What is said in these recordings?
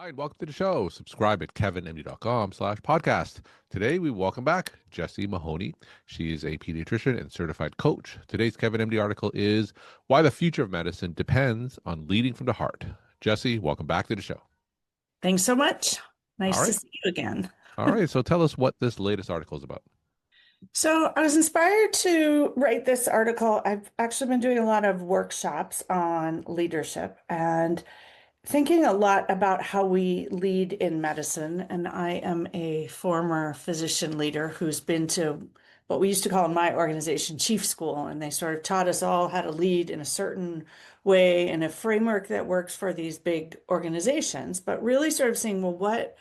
Hi, and welcome to the show. Subscribe at kevinmd.com/podcast. Today, we welcome back Jessie Mahoney. She is a pediatrician and certified coach. Today's Kevin MD article is Why the Future of Medicine Depends on Leading from the Heart. Jessie, welcome back to the show. Thanks so much. All Nice to right. see you again. All right. So tell us what this latest article is about. So I was inspired to write this article. I've actually been doing a lot of workshops on leadership and thinking a lot about how we lead in medicine. And I am a former physician leader who's been to what we used to call in my organization chief school. And they sort of taught us all how to lead in a certain way in a framework that works for these big organizations, but really sort of saying, well, what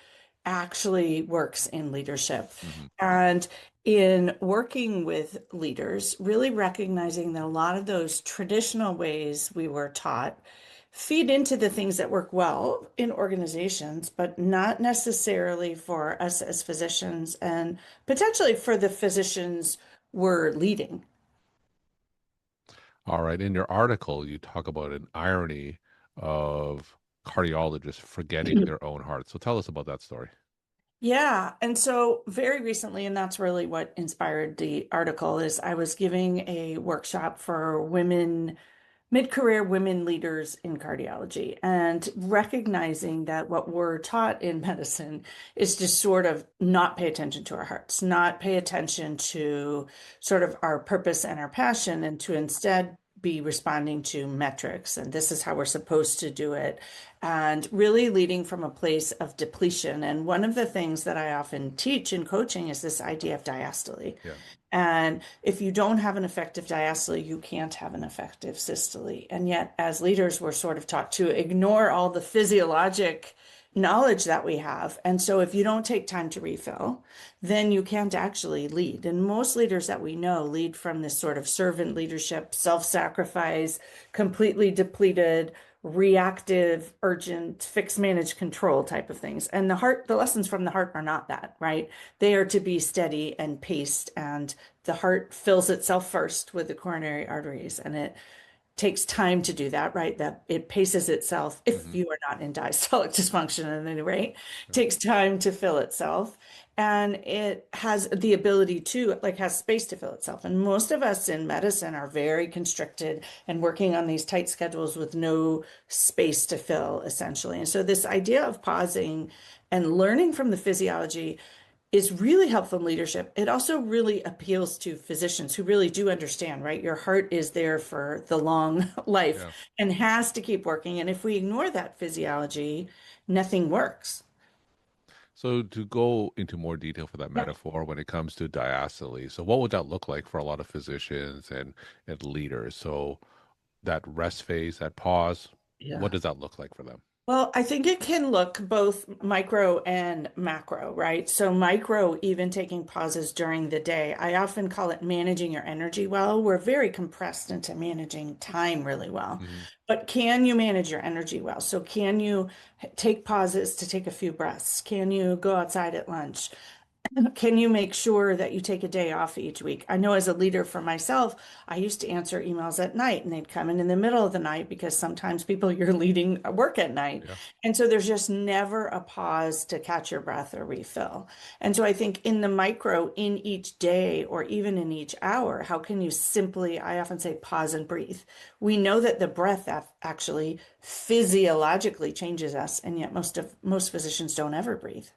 actually works in leadership? Mhm. And in working with leaders, really recognizing that a lot of those traditional ways we were taught feed into the things that work well in organizations, but not necessarily for us as physicians and potentially for the physicians we're leading. All right. In your article, you talk about an irony of cardiologists forgetting their own heart. So tell us about that story. Yeah. And so very recently, and that's really what inspired the article, is I was giving a workshop for women, mid-career women leaders in cardiology, and recognizing that what we're taught in medicine is to sort of not pay attention to our hearts, not pay attention to sort of our purpose and our passion, and to instead be responding to metrics. And this is how we're supposed to do it. And really leading from a place of depletion. And one of the things that I often teach in coaching is this idea of diastole. Yeah. And if you don't have an effective diastole, you can't have an effective systole. And yet, as leaders, we're sort of taught to ignore all the physiologic knowledge that we have. And so if you don't take time to refill, then you can't actually lead. And most leaders that we know lead from this sort of servant leadership, self-sacrifice, completely depleted, reactive, urgent, fix, manage, control type of things. And the lessons from the heart are not that, right? They are to be steady and paced, and the heart fills itself first with the coronary arteries, and it takes time to do that, right? That it paces itself if Hmm. you are not in diastolic dysfunction at any rate. It Yeah. takes time to fill itself. And it has the ability to, like, has space to fill itself. And most of us in medicine are very constricted and working on these tight schedules with no space to fill, essentially. And so this idea of pausing and learning from the physiology is really helpful in leadership. It also really appeals to physicians who really do understand, right? Your heart is there for the long life Yeah. and has to keep working. And if we ignore that physiology, nothing works. So to go into more detail for that Yeah. metaphor when it comes to diastole, so what would that look like for a lot of physicians and leaders? So that rest phase, that pause, what Yeah. does that look like for them? Well, I think it can look both micro and macro, right? So, micro, even taking pauses during the day. I often call it managing your energy well. We're very compressed into managing time really well. Hmm. But can you manage your energy well? So, can you take pauses to take a few breaths? Can you go outside at lunch? Can you make sure that you take a day off each week? I know as a leader for myself, I used to answer emails at night and they'd come in the middle of the night because sometimes people you're leading work at night. Yeah. And so there's just never a pause to catch your breath or refill. And so I think in the micro, in each day or even in each hour, how can you simply, I often say, pause and breathe. We know that the breath actually physiologically changes us, and yet most physicians don't ever breathe.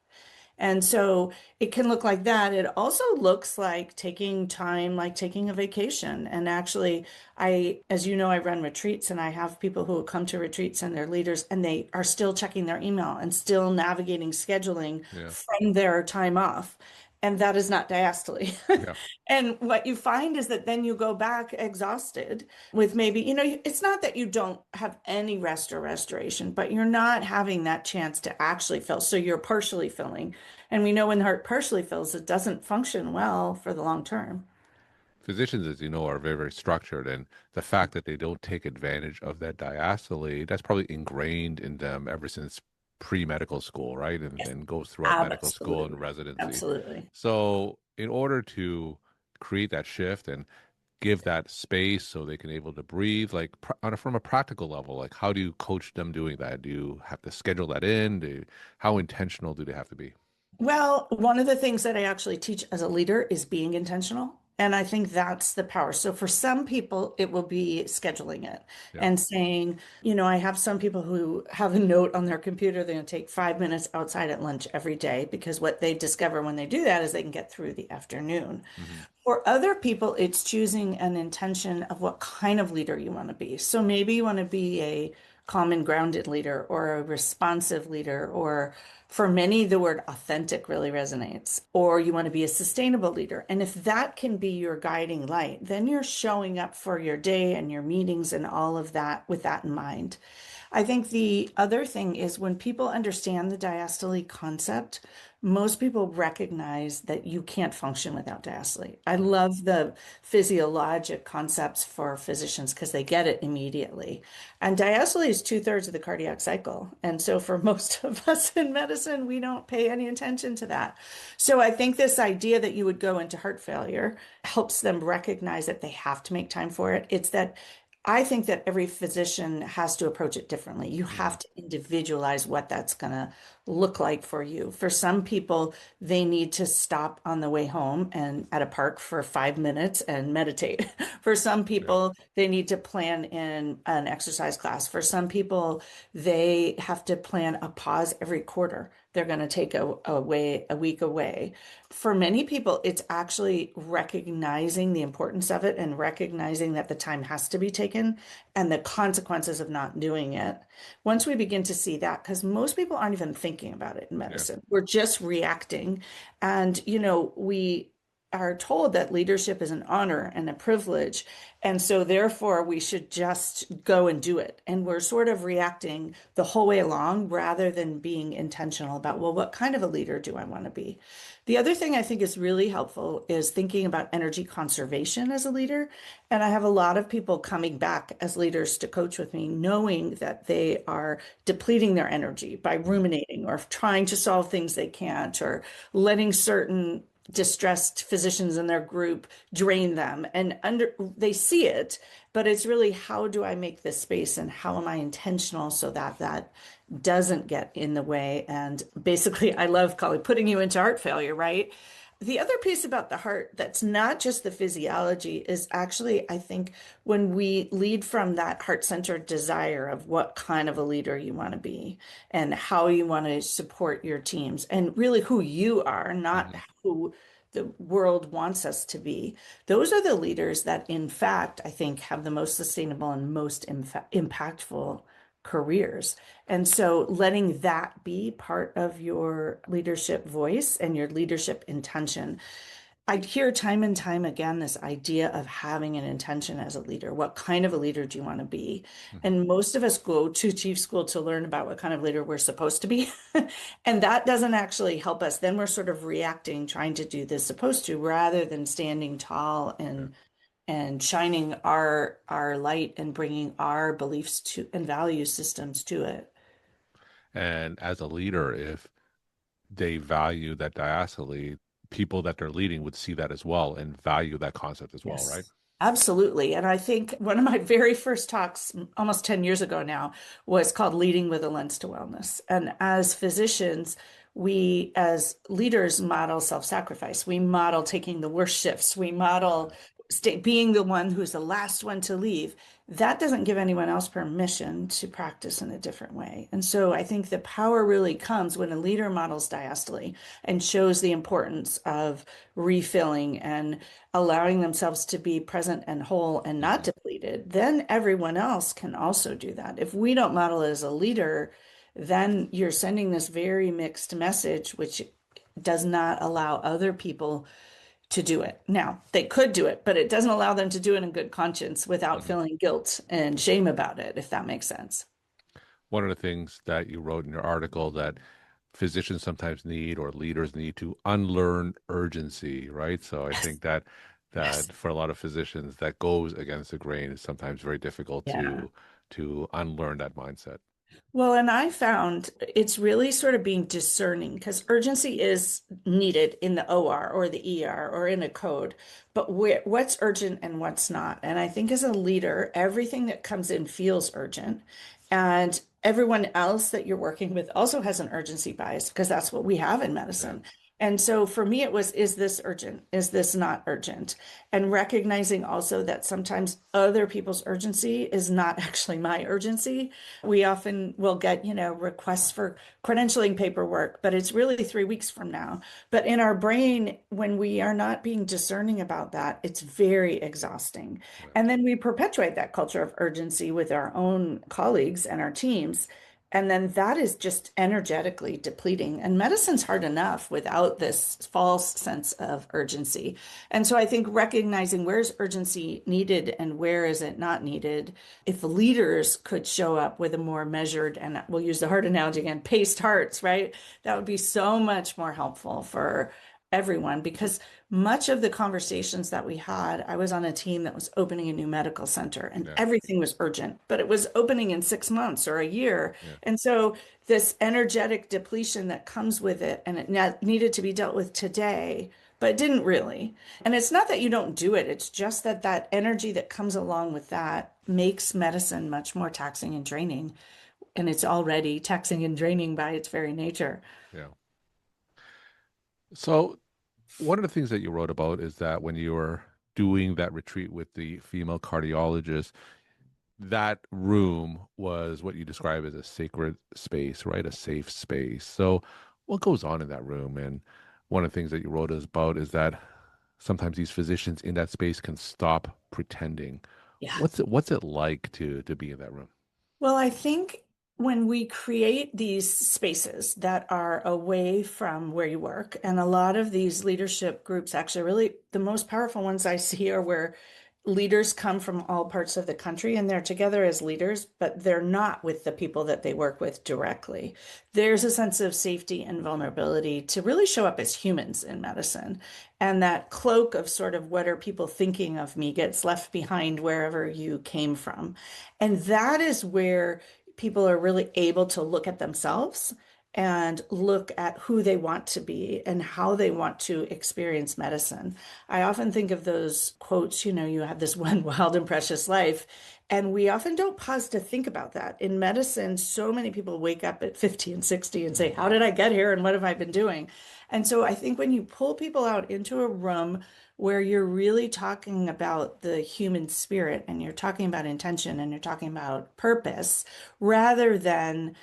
And so it can look like that. It also looks like taking time, like taking a vacation. And actually, as you know, I run retreats and I have people who come to retreats and they're leaders and they are still checking their email and still navigating scheduling Yeah. from their time off. And that is not diastole. Yeah. And what you find is that then you go back exhausted with maybe, it's not that you don't have any rest or restoration, but you're not having that chance to actually fill. So you're partially filling. And we know when the heart partially fills, it doesn't function well for the long term. Physicians, as you know, are very, very structured, and the fact that they don't take advantage of that diastole, that's probably ingrained in them ever since pre-medical school, right? And Yes, then goes throughout medical school and absolutely. residency. Absolutely. So, in order to create that shift, and give that space so they can able to breathe? Like from a practical level, like how do you coach them doing that? Do you have to schedule that in? How intentional do they have to be? Well, one of the things that I actually teach as a leader is being intentional. And I think that's the power. So for some people, it will be scheduling it Yeah. and saying, I have some people who have a note on their computer. They're going to take 5 minutes outside at lunch every day because what they discover when they do that is they can get through the afternoon. Hmm. For other people, it's choosing an intention of what kind of leader you want to be. So maybe you want to be a calm and grounded leader or a responsive leader, or for many, the word authentic really resonates, or you want to be a sustainable leader. And if that can be your guiding light, then you're showing up for your day and your meetings and all of that with that in mind. I think the other thing is when people understand the diastole concept, most people recognize that you can't function without diastole. I love the physiologic concepts for physicians because they get it immediately. And diastole is two-thirds of the cardiac cycle. And so for most of us in medicine, we don't pay any attention to that. So I think this idea that you would go into heart failure helps them recognize that they have to make time for it. It's that I think that every physician has to approach it differently. You Hmm. have to individualize what that's going to look like for you. For some people, they need to stop on the way home and at a park for 5 minutes and meditate. For some Yeah. people, they need to plan in an exercise class. For some people, they have to plan a pause every quarter. They're going to take a week away. For many people, it's actually recognizing the importance of it and recognizing that the time has to be taken and the consequences of not doing it. Once we begin to see that, because most people aren't even thinking about it in Yeah. medicine, we're just reacting. And, we are told that leadership is an honor and a privilege. And so, therefore, we should just go and do it. And we're sort of reacting the whole way along rather than being intentional about, well, what kind of a leader do I want to be? The other thing I think is really helpful is thinking about energy conservation as a leader. And I have a lot of people coming back as leaders to coach with me, knowing that they are depleting their energy by Mhm. ruminating or trying to solve things they can't, or letting certain distressed physicians in their group drain them. And they see it, but it's really how do I make this space and how am I intentional so that that doesn't get in the way. And basically, I love calling putting you into heart failure, right? The other piece about the heart that's not just the physiology is actually, I think, when we lead from that heart-centered desire of what kind of a leader you want to be and how you want to support your teams and really who you are, not Mhm. who the world wants us to be. Those are the leaders that, in fact, I think have the most sustainable and most impactful careers. And so letting that be part of your leadership voice and your leadership intention. I hear time and time again this idea of having an intention as a leader. What kind of a leader do you want to be? Mhm. And most of us go to chief school to learn about what kind of leader we're supposed to be. And that doesn't actually help us. Then we're sort of reacting, trying to do this supposed to, rather than standing tall Yeah. and shining our light and bringing our beliefs to and value systems to it. And as a leader, if they value that diastole, people that they're leading would see that as well and value that concept as well, right? Yes, absolutely. And I think one of my very first talks, almost 10 years ago now, was called Leading with a Lens to Wellness. And as physicians, we as leaders model self-sacrifice. We model taking the worst shifts. We model being the one who's the last one to leave. That doesn't give anyone else permission to practice in a different way. And so I think the power really comes when a leader models diastole and shows the importance of refilling and allowing themselves to be present and whole and not Hmm. depleted, then everyone else can also do that. If we don't model it as a leader, then you're sending this very mixed message, which does not allow other people to do it. Now, they could do it, but it doesn't allow them to do it in good conscience without Hmm. feeling guilt and shame about it, if that makes sense. One of the things that you wrote in your article that physicians sometimes need or leaders need to unlearn urgency, right? So I Yes. think that Yes. for a lot of physicians that goes against the grain is sometimes very difficult Yeah. to unlearn that mindset. Well, and I found it's really sort of being discerning because urgency is needed in the OR or the ER or in a code, but what's urgent and what's not. And I think as a leader, everything that comes in feels urgent. And everyone else that you're working with also has an urgency bias because that's what we have in Yeah. medicine. And so for me, it was, is this urgent? Is this not urgent? And recognizing also that sometimes other people's urgency is not actually my urgency. We often will get, requests for credentialing paperwork, but it's really 3 weeks from now. But in our brain, when we are not being discerning about that, it's very exhausting. Right. And then we perpetuate that culture of urgency with our own colleagues and our teams. And then that is just energetically depleting. And medicine's hard enough without this false sense of urgency. And so I think recognizing where's urgency needed and where is it not needed, if leaders could show up with a more measured, and we'll use the heart analogy again, paced hearts, right? That would be so much more helpful for everyone because much of the conversations that we had, I was on a team that was opening a new medical center and Yeah. everything was urgent, but it was opening in 6 months or a year. Yeah. And so this energetic depletion that comes with it and it needed to be dealt with today, but it didn't really. And it's not that you don't do it, it's just that that energy that comes along with that makes medicine much more taxing and draining. And it's already taxing and draining by its very nature. Yeah. So one of the things that you wrote about is that when you were doing that retreat with the female cardiologist, that room was what you describe as a sacred space, right? A safe space. So what goes on in that room? And one of the things that you wrote us about is that sometimes these physicians in that space can stop pretending. Yeah. What's it like to be in that room? Well, I think when we create these spaces that are away from where you work, and a lot of these leadership groups actually really the most powerful ones I see are where leaders come from all parts of the country and they're together as leaders, but they're not with the people that they work with directly. There's a sense of safety and vulnerability to really show up as humans in medicine. And that cloak of sort of what are people thinking of me gets left behind wherever you came from. And that is where people are really able to look at themselves and look at who they want to be and how they want to experience medicine. I often think of those quotes, you have this one wild and precious life. And we often don't pause to think about that. In medicine, so many people wake up at 50 and 60 and say, how Mhm. did I get here and what have I been doing? And so I think when you pull people out into a room where you're really talking about the human spirit and you're talking about intention and you're talking about purpose, rather than,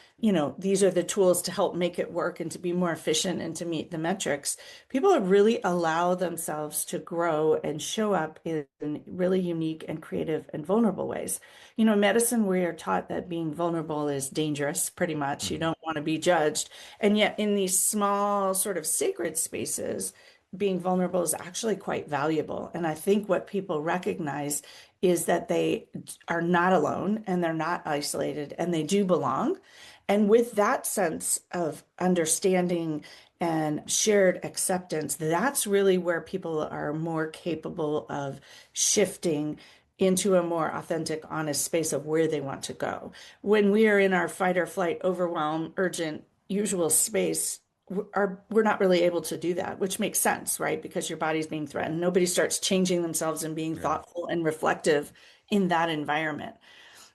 these are the tools to help make it work and to be more efficient and to meet the metrics, people really allow themselves to grow and show up in really unique and creative and vulnerable ways. In medicine, we are taught that being vulnerable is dangerous, pretty much. You Mhm. don't want to be judged. And yet, in these small, sort of sacred spaces, being vulnerable is actually quite valuable. And I think what people recognize is that they are not alone and they're not isolated and they do belong. And with that sense of understanding and shared acceptance, that's really where people are more capable of shifting into a more authentic, honest space of where they want to go. When we are in our fight or flight, overwhelm, urgent, usual space, we're not really able to do that, which makes sense, right? Because your body's being threatened. Nobody starts changing themselves and being Yeah. thoughtful and reflective in that environment.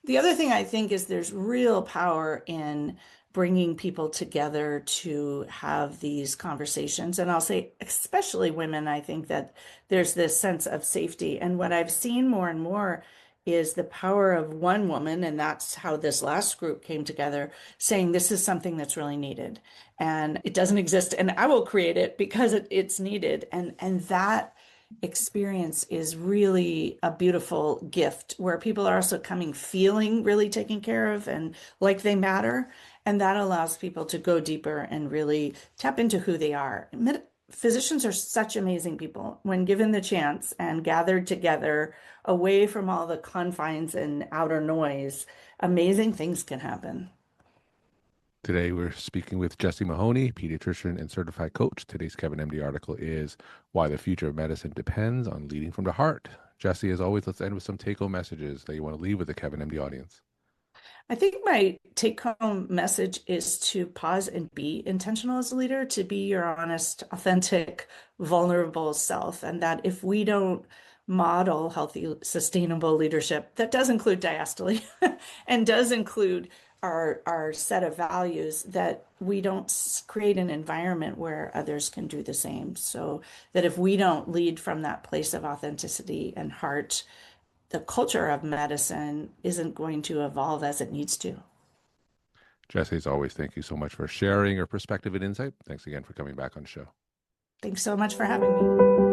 The other thing I think is there's real power in bringing people together to have these conversations. And I'll say, especially women, I think that there's this sense of safety. And what I've seen more and more is the power of one woman, and that's how this last group came together, saying this is something that's really needed. And it doesn't exist, and I will create it because it's needed. And that experience is really a beautiful gift where people are also coming feeling really taken care of and like they matter. And that allows people to go deeper and really tap into who they are. Physicians are such amazing people when given the chance and gathered together away from all the confines and outer noise, amazing things can happen. Today we're speaking with Jessie Mahoney, pediatrician and certified coach. Today's Kevin MD article is Why the Future of Medicine Depends on Leading from the Heart. Jessie, as always, let's end with some take-home messages that you want to leave with the Kevin MD audience. I think my take-home message is to pause and be intentional as a leader, to be your honest, authentic, vulnerable self. And that if we don't model healthy, sustainable leadership, that does include diastole and does include our set of values, that we don't create an environment where others can do the same. So that if we don't lead from that place of authenticity and heart, the culture of medicine isn't going to evolve as it needs to. Jesse, as always, thank you so much for sharing your perspective and insight. Thanks again for coming back on the show. Thanks so much for having me.